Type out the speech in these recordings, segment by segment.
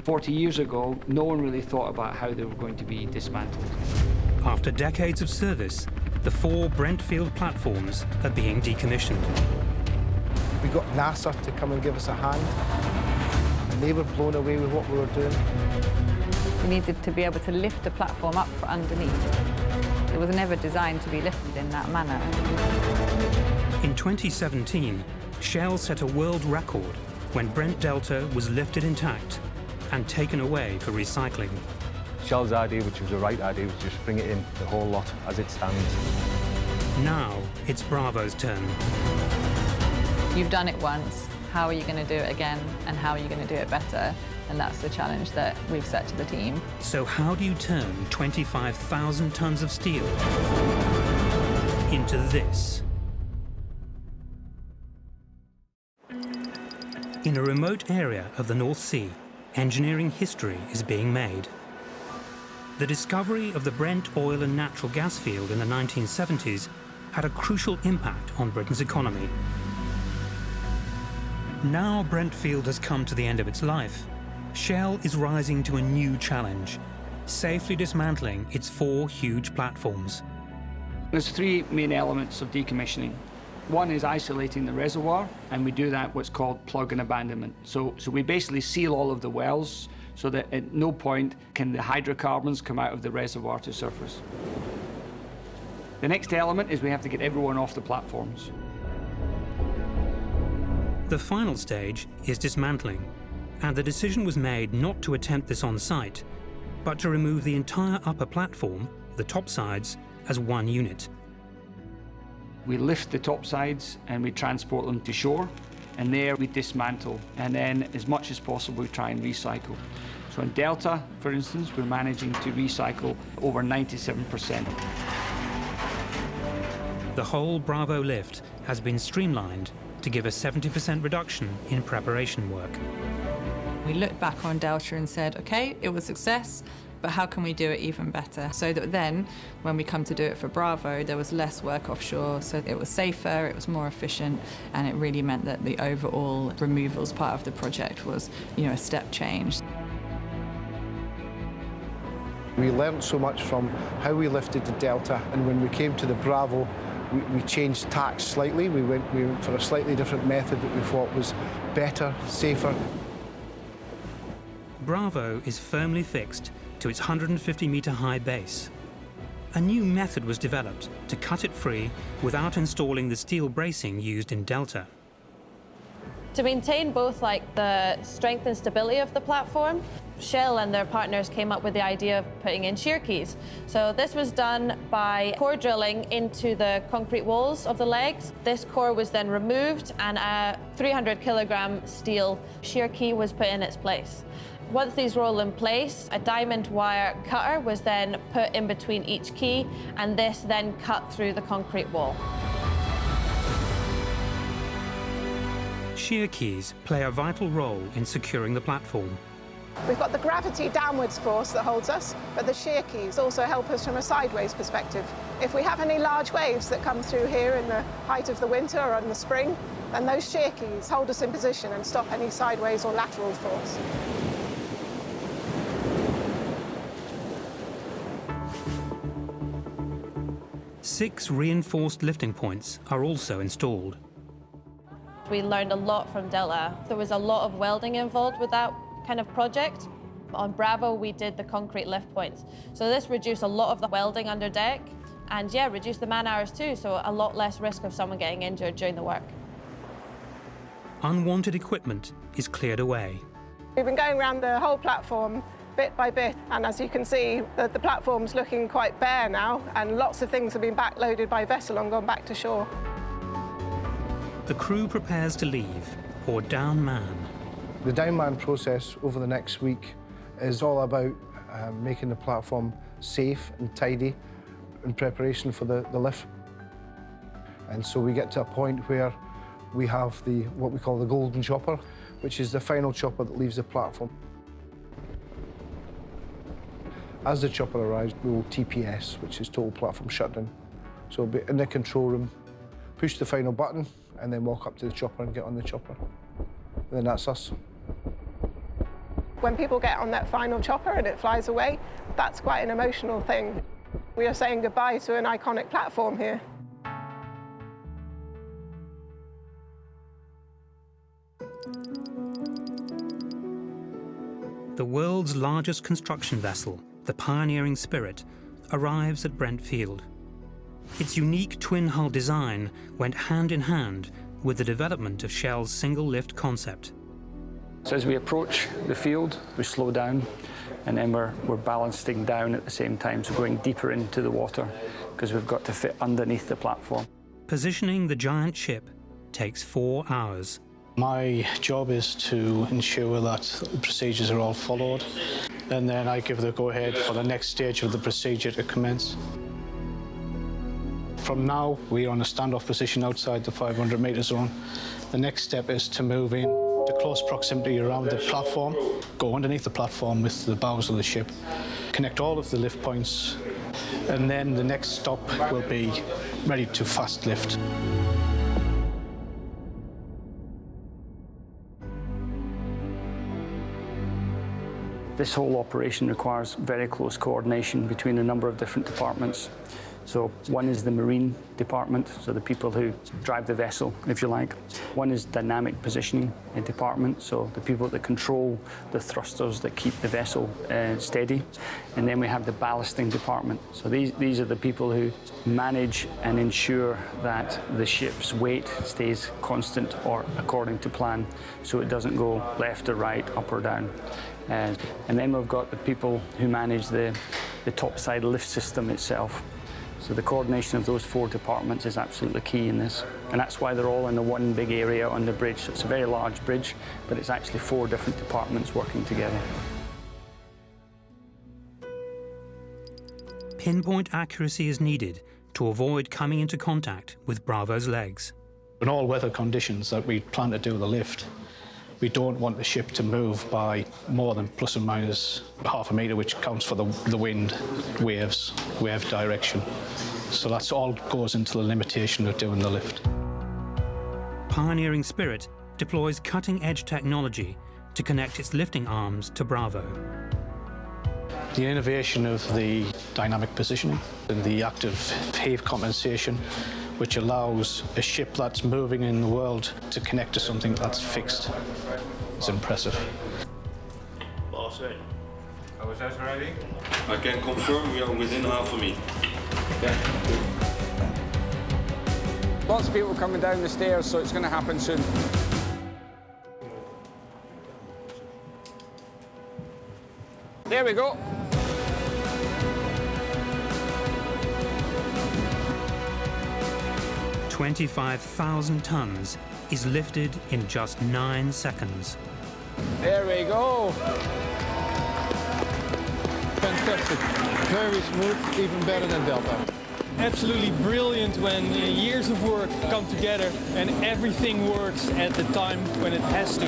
40 years ago, no one really thought about how they were going to be dismantled. After decades of service, the 4 Brentfield platforms are being decommissioned. We got NASA to come and give us a hand, and they were blown away with what we were doing. We needed to be able to lift the platform up from underneath. It was never designed to be lifted in that manner. In 2017, Shell set a world record when Brent Delta was lifted intact and taken away for recycling. Shell's idea, which was the right idea, was just bring it in, the whole lot, as it stands. Now it's Bravo's turn. You've done it once, how are you going to do it again, and how are you going to do it better? And that's the challenge that we've set to the team. So how do you turn 25,000 tons of steel into this? In a remote area of the North Sea, engineering history is being made. The discovery of the Brent oil and natural gas field in the 1970s had a crucial impact on Britain's economy. Now Brentfield has come to the end of its life, Shell is rising to a new challenge, safely dismantling its 4 huge platforms. There's 3 main elements of decommissioning. One is isolating the reservoir, and we do that what's called plug and abandonment. So we basically seal all of the wells so that at no point can the hydrocarbons come out of the reservoir to surface. The next element is we have to get everyone off the platforms. The final stage is dismantling, and the decision was made not to attempt this on site, but to remove the entire upper platform, the topsides, as one unit. We lift the topsides and we transport them to shore, and there we dismantle, and then as much as possible we try and recycle. So in Delta, for instance, we're managing to recycle over 97%. The whole Bravo lift has been streamlined to give a 70% reduction in preparation work. We looked back on Delta and said, OK, it was a success, but how can we do it even better? So that then, when we come to do it for Bravo, there was less work offshore, so it was safer, it was more efficient, and it really meant that the overall removals part of the project was, a step change. We learned so much from how we lifted the Delta, and when we came to the Bravo, we changed tacks slightly. We went for a slightly different method that we thought was better, safer. Bravo is firmly fixed to its 150-metre high base. A new method was developed to cut it free without installing the steel bracing used in Delta. To maintain both the strength and stability of the platform, Shell and their partners came up with the idea of putting in shear keys. So this was done by core drilling into the concrete walls of the legs. This core was then removed and a 300-kilogram steel shear key was put in its place. Once these were all in place, a diamond wire cutter was then put in between each key, and this then cut through the concrete wall. Shear keys play a vital role in securing the platform. We've got the gravity downwards force that holds us, but the shear keys also help us from a sideways perspective. If we have any large waves that come through here in the height of the winter or in the spring, then those shear keys hold us in position and stop any sideways or lateral force. Six reinforced lifting points are also installed. We learned a lot from Delta. There was a lot of welding involved with that kind of project. On Bravo, we did the concrete lift points. So this reduced a lot of the welding under deck and, reduced the man hours too, so a lot less risk of someone getting injured during the work. Unwanted equipment is cleared away. We've been going around the whole platform bit by bit, and as you can see, the platform's looking quite bare now, and lots of things have been backloaded by vessel and gone back to shore. The crew prepares to leave, or down man. The downman process over the next week is all about making the platform safe and tidy in preparation for the lift. And so we get to a point where we have what we call the golden chopper, which is the final chopper that leaves the platform. As the chopper arrives, we will TPS, which is total platform shutdown. So we'll be in the control room, push the final button, and then walk up to the chopper and get on the chopper. And then that's us. When people get on that final chopper and it flies away, that's quite an emotional thing. We are saying goodbye to an iconic platform here. The world's largest construction vessel, the Pioneering Spirit, arrives at Brent Field. Its unique twin-hull design went hand in hand with the development of Shell's single-lift concept. So as we approach the field, we slow down, and then we're balancing down at the same time, so going deeper into the water, because we've got to fit underneath the platform. Positioning the giant ship takes 4 hours. My job is to ensure that the procedures are all followed, and then I give the go-ahead for the next stage of the procedure to commence. From now, we are on a standoff position outside the 500-metre zone. The next step is to move in to close proximity around the platform, go underneath the platform with the bows of the ship, connect all of the lift points, and then the next stop will be ready to fast lift. This whole operation requires very close coordination between a number of different departments. So one is the marine department, so the people who drive the vessel, if you like. One is dynamic positioning department, so the people that control the thrusters that keep the vessel steady. And then we have the ballasting department. So these are the people who manage and ensure that the ship's weight stays constant or according to plan, so it doesn't go left or right, up or down. And then we've got the people who manage the topside lift system itself. So the coordination of those 4 departments is absolutely key in this. And that's why they're all in the one big area on the bridge. So it's a very large bridge, but it's actually 4 different departments working together. Pinpoint accuracy is needed to avoid coming into contact with Bravo's legs. In all weather conditions that we plan to do the lift, we don't want the ship to move by more than plus or minus half a metre, which counts for the wind, waves, wave direction. So that's all goes into the limitation of doing the lift. Pioneering Spirit deploys cutting-edge technology to connect its lifting arms to Bravo. The innovation of the dynamic positioning and the active heave compensation, which allows a ship that's moving in the world to connect to something that's fixed. It's impressive. Boss, right? How is that ready? I can confirm we are within half a meter. Yeah. Lots of people coming down the stairs, so it's going to happen soon. There we go. $25,000 tons is lifted in just 9 seconds. There we go. Fantastic. Very smooth, even better than Delta. Absolutely brilliant when years of work come together and everything works at the time when it has to.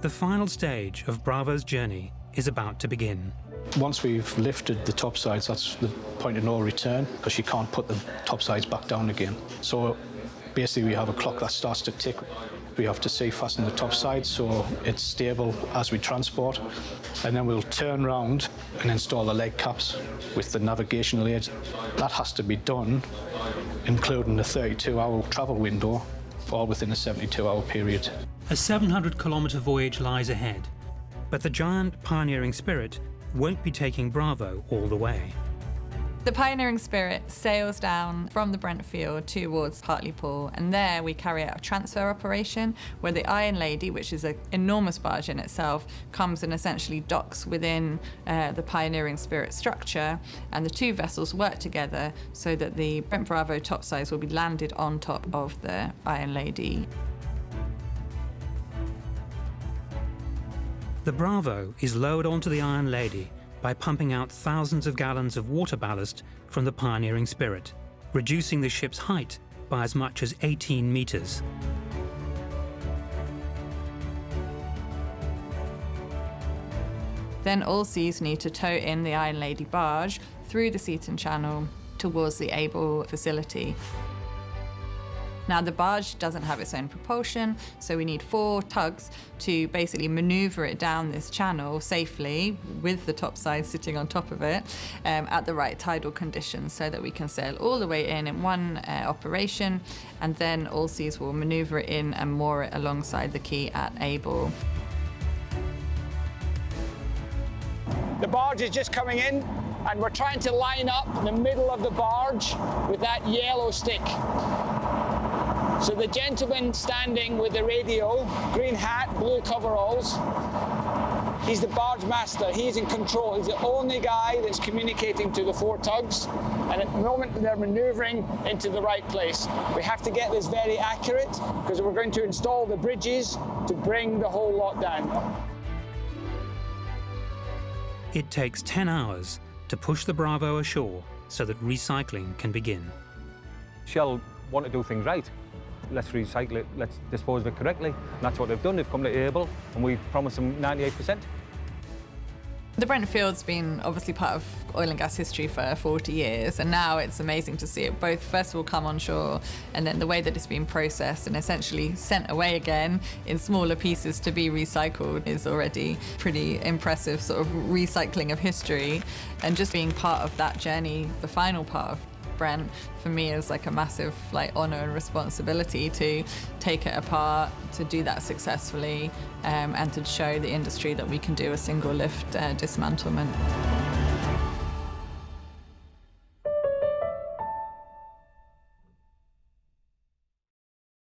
The final stage of Bravo's journey is about to begin. Once we've lifted the topsides, that's the point of no return, because you can't put the topsides back down again. So basically we have a clock that starts to tick. We have to fasten the topsides so it's stable as we transport. And then we'll turn around and install the leg caps with the navigational aids. That has to be done, including the 32-hour travel window, all within a 72-hour period. A 700-kilometre voyage lies ahead, but the giant Pioneering Spirit won't be taking Bravo all the way. The Pioneering Spirit sails down from the Brent Field towards Hartlepool, and there we carry out a transfer operation where the Iron Lady, which is an enormous barge in itself, comes and essentially docks within the Pioneering Spirit structure, and the 2 vessels work together so that the Brent Bravo topsides will be landed on top of the Iron Lady. The Bravo is lowered onto the Iron Lady by pumping out thousands of gallons of water ballast from the Pioneering Spirit, reducing the ship's height by as much as 18 meters. Then all seas need to tow in the Iron Lady barge through the Seaton Channel towards the Able facility. Now, the barge doesn't have its own propulsion, so we need 4 tugs to basically maneuver it down this channel safely with the topside sitting on top of it at the right tidal conditions so that we can sail all the way in one operation, and then Allseas will maneuver it in and moor it alongside the quay at Able. The barge is just coming in, and we're trying to line up in the middle of the barge with that yellow stick. So the gentleman standing with the radio, green hat, blue coveralls, he's the barge master. He's in control. He's the only guy that's communicating to the 4 tugs. And at the moment, they're maneuvering into the right place. We have to get this very accurate because we're going to install the bridges to bring the whole lot down. It takes 10 hours to push the Bravo ashore so that recycling can begin. Shell want to do things right. Let's recycle it, let's dispose of it correctly. And that's what they've done. They've come to Able, and we've promised them 98%. The Brent Field's been obviously part of oil and gas history for 40 years, and now it's amazing to see it both, first of all, come on shore, and then the way that it's been processed and essentially sent away again in smaller pieces to be recycled is already pretty impressive sort of recycling of history. And just being part of that journey, the final part of Brent, for me is like a massive honour and responsibility to take it apart, to do that successfully, and to show the industry that we can do a single lift dismantlement.